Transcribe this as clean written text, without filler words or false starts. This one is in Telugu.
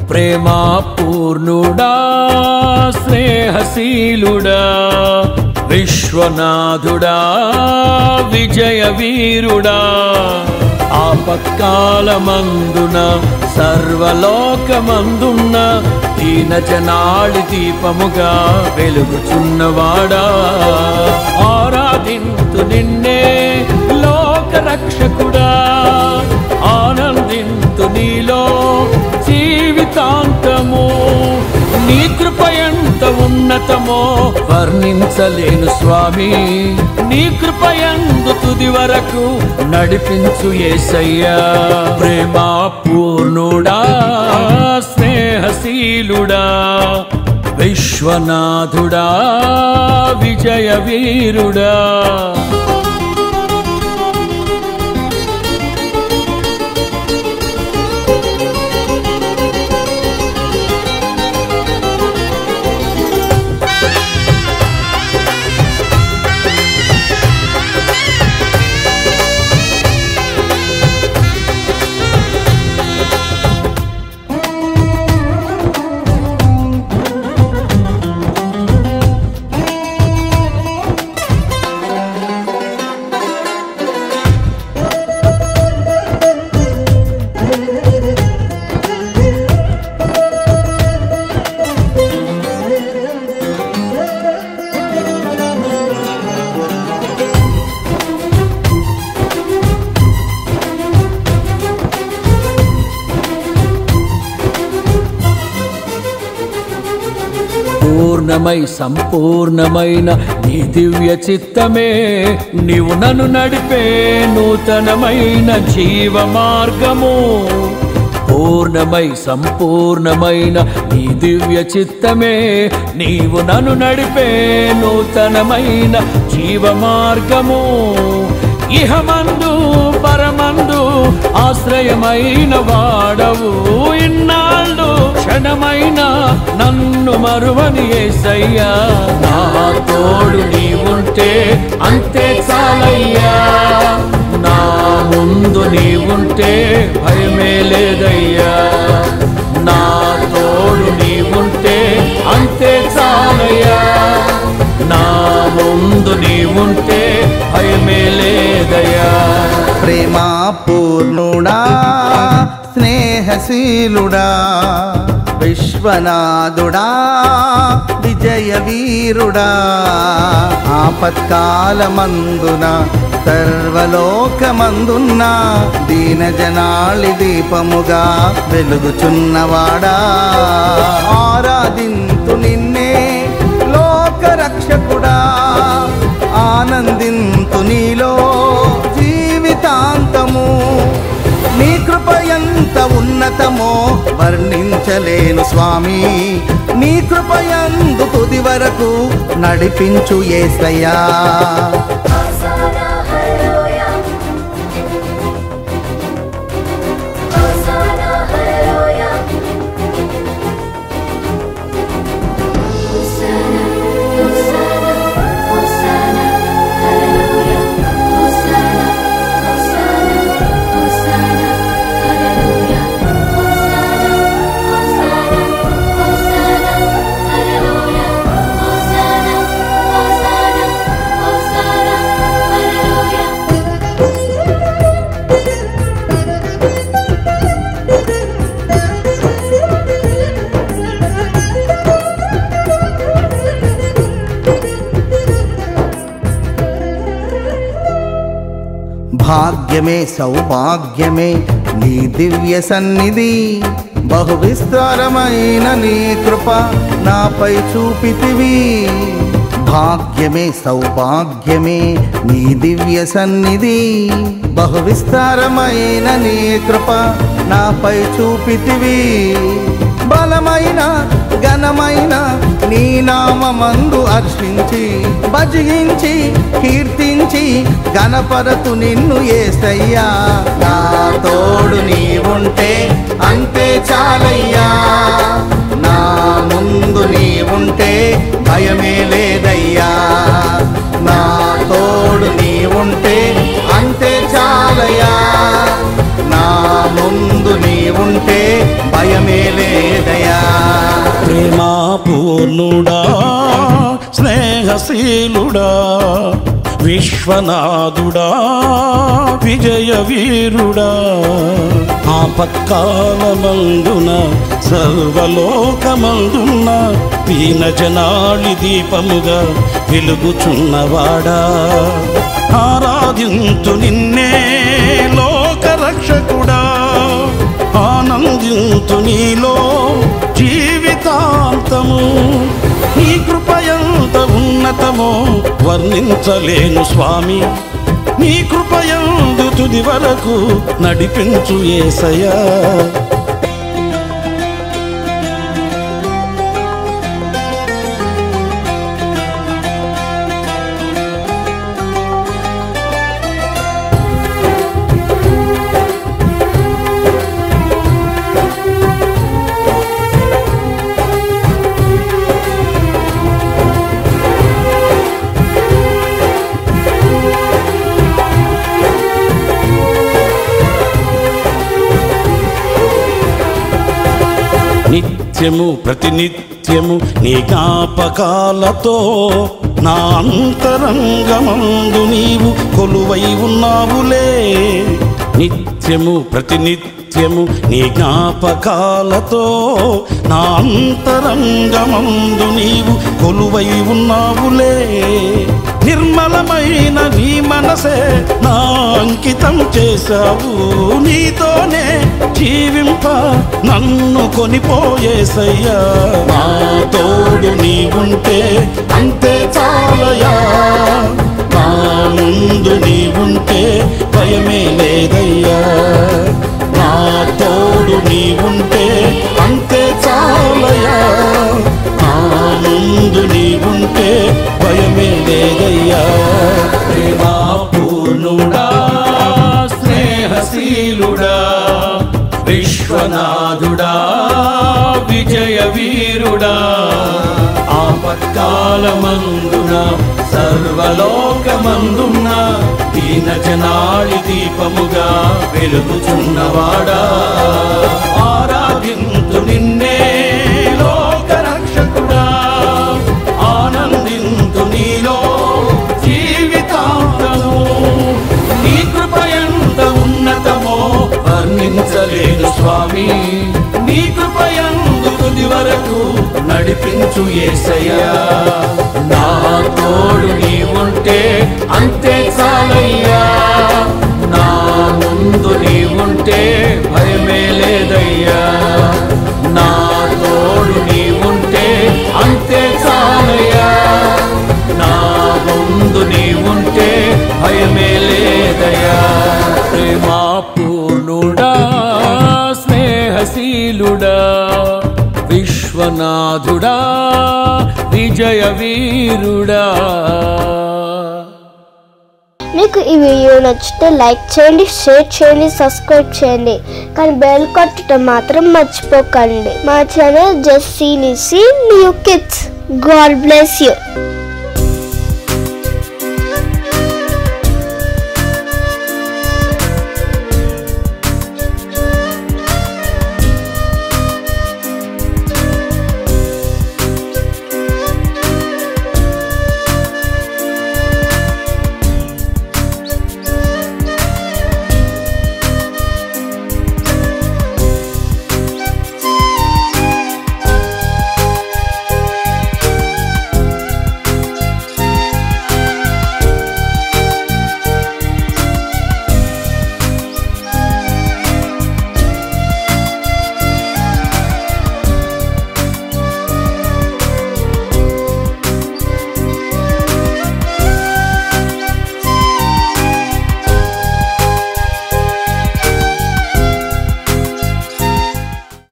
ప్రేమా పూర్ణుడా స్నేహశీలుడా విశ్వనాథుడా విజయ వీరుడా ఆపత్కాలమందున సర్వలోకమందున్న దీన జనాళి దీపముగా వెలుగుచున్నవాడా ఆరాధింతు నిన్నే లోకరక్షకుడా ఆనందింతు నీలో జీవితాంతము నీ కృప ఎంత ఉన్నతమో వర్ణించలేను స్వామి నీ కృప యందు తుది వరకు నడిపించు యేసయ్యా ప్రేమా పూర్ణుడా స్నేహశీలుడా విశ్వనాథుడా విజయ వీరుడా పూర్ణమై సంపూర్ణమైన నీ దివ్య చిత్తమే నీవు నన్ను నడిపే నూతనమైన జీవ మార్గము పూర్ణమై సంపూర్ణమైన నీ దివ్య చిత్తమే నీవు నన్ను నడిపే నూతనమైన జీవ మార్గము ఇహమందు పరమందు ఆశ్రయమైన వాడవు ఇన్నాళ్ళు క్షణమైన నన్ను మరువని యేసయ్యా నా తోడు నీవుంటే అంతే చాలయ్యా నా ముందు నీవుంటే భయమే లేదయ్యా నా తోడు నీవుంటే అంతే చాలయ్యా నా ముందు నీవుంటే భయమే లేదయ్యా ప్రేమా పూర్ణుడా స్నేహశీలుడా విశ్వనాథుడా విజయ వీరుడా ఆపత్కాలమందున సర్వలోకమందున్న దీన జనాళి దీపముగా వెలుగుచున్నవాడా ఆరాధింతు నిన్నే లోకరక్షకుడా ఆనందింతు నీలో జీవితాంతము నీ కృప ఎంత ఉన్నతమో వర్ణించలేను స్వామి నీ కృప యందు తుది వరకు నడిపించు యేసయ్యా భాగ్యమే సౌభాగ్యమే నీ దివ్య సన్నిధి బహు విస్తారమైన నీ కృప నాపై చూపితివి భాగ్యమే సౌభాగ్యమే నీ దివ్య సన్నిధి బహు విస్తారమైన నీ కృప నాపై చూపితివి బలమైన ఘనమైన నీ నామమందు హర్షించి భజించి కీర్తించి గణపరతు నిన్ను యేసయ్యా నా తోడు నీవుంటే అంతే చాలయ్యా నా ముందు నీవుంటే భయం పూర్ణుడా స్నేహశీలుడా విశ్వనాథుడా విజయ వీరుడా ఆపత్కాలమందున సర్వలోకమందున్న దీనజనాళి దీపముగా వెలుగుచున్నవాడా ఆరాధింతు నిన్నే లోకరక్షకుడా ఆనందింతు నీలో జీవితాంతము నీ కృపయంత ఉన్నతమో వర్ణించలేను స్వామి నీ కృపయందు తుది వరకు నడిపించు యేసయ్యా నిత్యము ప్రతినిత్యము నీ జ్ఞాపకాలతో నా అంతరంగమందు నీవు కొలువై ఉన్నావులే నిత్యము ప్రతినిత్యము నీ జ్ఞాపకాలతో నా అంతరంగమందు నీవు కొలువై ఉన్నావులే నిర్మలమైన నీ మనసే నా అంకితం చేశావు నీతోనే జీవింప నన్ను కొనిపోయేసయ్యా నా తోడు నీవుంటే అంతే చాలయా నా ముందు నీవుంటే భయమే లేదయ్యా నా తోడు నీవుంటే అంతే చాలయా నా ముందు నీవుంటే భయమే లేదయ్యా ప్రేమా పూర్ణుడా స్నేహశీలుడా విశ్వనాథుడా విజయ వీరుడా ఆపత్కాలమందున సర్వలోకమందున్న దీనజనాళి దీపముగా వెలుగుచున్నవాడా ఆరాధింతు నిన్నే లోకరక్షకుడా ఆనందింతు నీలో జీవితాంతము నీ కృపయంత ఉన్నతమో వర్ణించలేను స్వామి నీ కృపయందు తుది వరకు నడిపించు యేసయ్యా నా తోడు నీవుంటే అంతే చాలయ్యా నా ముందు నీవుంటే భయమే లేదయ్యా నా తోడు నీవుంటే అంతే చాలయ్యా నా ముందు నీవుంటే భయమే లేదయ్యా ప్రేమా పూర్ణుడా స్నేహశీలుడా విశ్వనాథుడా విజయ వీరుడా మీకు ఈ వీడియో నచ్చితే లైక్ చేయండి షేర్ చేయండి సబ్స్క్రైబ్ చేయండి కానీ బెల్ కొట్టడం మాత్రం మర్చిపోకండి మా channel just see new kids God bless you